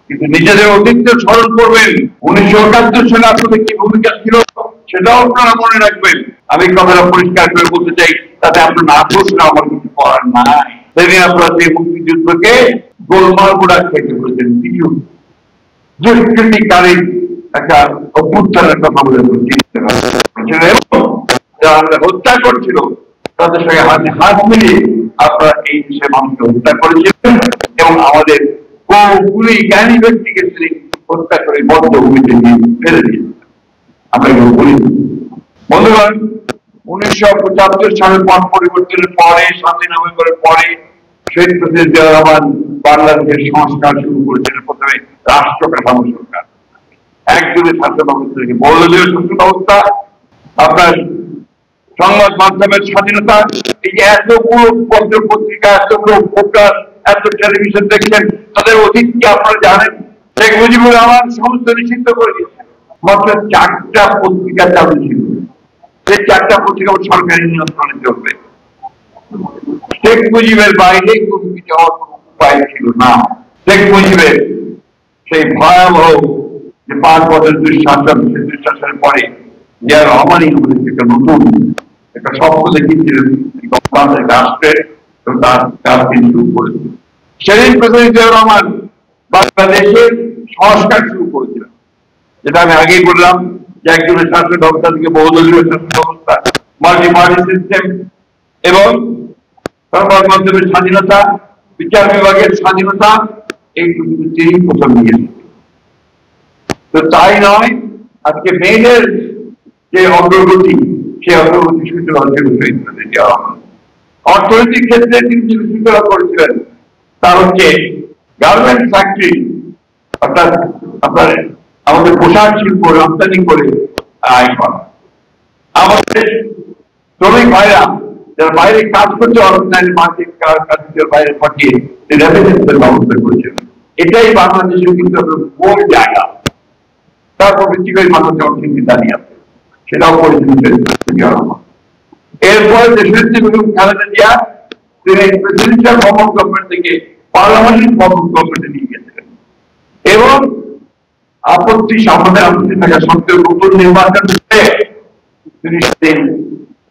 কিন্তু নিজেদের অতীতকে স্মরণ করবেন। 1971 সালে আপনাদের কি ভূমিকা ছিল সেটাও আপনারা মনে রাখবেন। আমি কথাটা পরিষ্কার করে বলতে চাই, তাতে আপনার না বসলে আমার কিছু করার নাই। সেদিন আপনারা সেই মুক্তিযুদ্ধকে গোলমাল গুড়া খেতে বলেছেন, কিছু দুষ্কৃতিকারী একটা অভ্যুত্থানের কথা বলে যারা হত্যা করছিল তাদের সঙ্গে হাতে হাত মিলিয়ে আপনারা এই দেশের মানুষকে হত্যা করেছিলেন এবং আমাদের বহুগুলি জ্ঞানী ব্যক্তিকে তিনি হত্যা করে বদ্ধভূমিতে নিয়ে ফেলে দিয়েছেন। আমরা এগুলো বলি বন্ধুগণ, 1975 সালের পট পরিবর্তনের পরে, 7 নভেম্বরের পরে শহীদ প্রেসিডেন্ট জিয়াউর রহমান বাংলাদেশের সংস্কার শুরু করেছিলেন। প্রথমে রাষ্ট্র কাঠামো সরকার, একজনের শাসন ব্যবস্থা থেকে বহুদলীয় শাসন ব্যবস্থা, আপনার সংবাদ মাধ্যমের স্বাধীনতা, এই যে এতগুলো পত্র পত্রিকা, এতগুলো প্রকার, এত টেলিভিশন দেখছেন, তাদের অতীত কি আপনারা জানেন? শেখ মুজিবুর রহমান সমস্ত নিষিদ্ধ করে দিয়েছেন, মাত্র 4টা পত্রিকা চালু ছিল। সেই 4টা পত্রিকা সরকারি নিয়ন্ত্রণে চলবে। শেখ মুজিবের বাইরে কোনো কিছু হওয়ার কোনো উপায় ছিল না। শেখ মুজিবের সেই ভয়াবহ যে 5 বছর দুঃশাসন, সেই দুঃশাসনের পরে জিয়াউর রহমানই আমাদের একটা নতুন একটা স্বপ্ন দেখিয়েছিলেন রাষ্ট্রের, তার কাজ তিনি শুরু করেছিলেন। সেদিন প্রেসিডেন্ট জিয়াউর রহমান বাংলাদেশের সংস্কার শুরু করেছিলেন, যেটা আমি আগেই বললাম যে একজনের শাসন ব্যবস্থা থেকে বহুদলীয় শাসন ব্যবস্থা, মাল্টি পার্টি সিস্টেম এবং সংবাদ মাধ্যমের স্বাধীনতা, বিচার বিভাগের স্বাধীনতা, এইটুকু তিনি প্রথম নিয়েছেন। তো তাই নয়, আজকে মেয়েদের যে অগ্রগতি, সেই অগ্রগতি সূচনা হয়েছিল। অর্থনৈতিক ক্ষেত্রে তিনি যে সূচনা করেছিলেন তা হচ্ছে গার্মেন্ট ফ্যাক্টরি, অর্থাৎ আপনার আমাদের পোশাক শিল্প রপ্তানি করে আয় করা। আমাদের শ্রমিক ভাইরা যারা বাইরে কাজ করছে, অর্থনীতি মার্কেট কাজের বাইরে পাঠিয়ে রেমিটেন্সের ব্যবস্থা করেছিলেন। এটাই বাংলাদেশের কিন্তু মূল জায়গা, তারপর ভিত্তি করে বাংলাদেশের অর্থনীতি দাঁড়িয়ে আছে, সেটাও করেছিলেন। এরপরে দেশের যে খালেদা জিয়া তিনি প্রেসিডেন্সিয়াল ফর্ম অফ গভর্নমেন্ট থেকে পার্লামেন্টারি ফর্ম অফ গভর্নমেন্টে নিয়ে গেছিলেন এবং আপত্তি সামনে আপত্তি থাকা সত্ত্বেও নতুন নির্বাচন করে তিনি সেদিন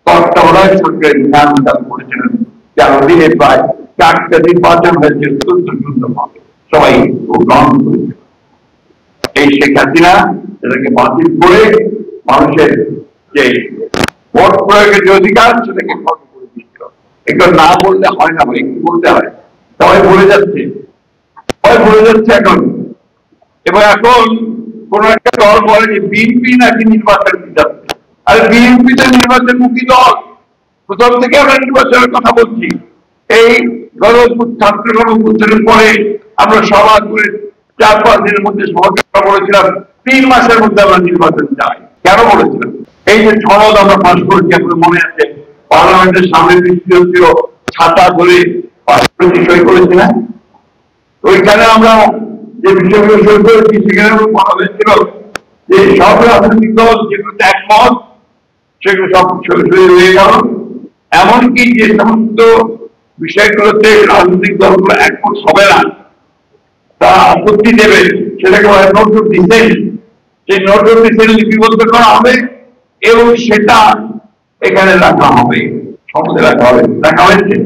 তত্ত্বাবধায়ক সরকারের জ্ঞান দান করেছিলেন, যার অধীনে প্রায় 4টা নির্বাচন হয়েছে সুন্দরভাবে, সবাই গ্রহণ করেছে। এই শেখ হাসিনা সেটাকে বাতিল করে মানুষের যে ভোট প্রয়োগের যে অধিকার সেটাকে খর্ব করে দিয়েছিল। এগুলো না বললে হয় না ভাই, কি বলতে হয়, সবাই ভুলে যাচ্ছে, সবাই ভুলে যাচ্ছে এখন। এবং এখন কোন একটা দল বলে যে বিএনপি নাকি নির্বাচন যাচ্ছে, আর বিএনপি তো নির্বাচনমুখী দল, প্রথম থেকে আমরা নির্বাচনের কথা বলছি। এই ছাত্র গণঅভ্যুত্থানের পরে আমরা সভা করে 4-5 দিনের মধ্যে সভা বলেছিলাম 3 মাসের মধ্যে আমরা নির্বাচন চাই। কেন বলেছিলাম? এই যে সনদ আমরা পাশ করেছি, আপনার মনে আছে, পার্লামেন্টের সামনে বৃষ্টি হচ্ছিল, ছাতা ধরে সই করেছি না? ওইখানে আমরা যে বিষয়গুলো সই করেছি সেখানে বলা হয়েছিল যে সব রাজনৈতিক দল যেগুলো একমত সেগুলো সব সই হয়ে গেল। এমনকি যে সমস্ত বিষয়গুলোতে রাজনৈতিক দলগুলো একমত হবে না, তারা আপত্তি দেবে, সেটাকে বলা হয় নোট অফ ডিসেন্ট। সেই নোট অফ ডিসেন্ট লিপিবদ্ধ করা হবে এবং সেটা এখানে রাখা হবে, সমাজে রাখা হবে, রাখা হয়েছে,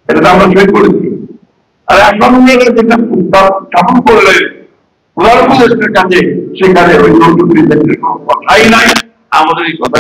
এটা আমরা সই করেছি। আর এখন যেটা স্থাপন করলে প্রধান উপদেষ্টার কাছে, সেখানে ওই নোট অফ ডিসেন্টের কোনো কথাই নাই। আমাদের এই কথা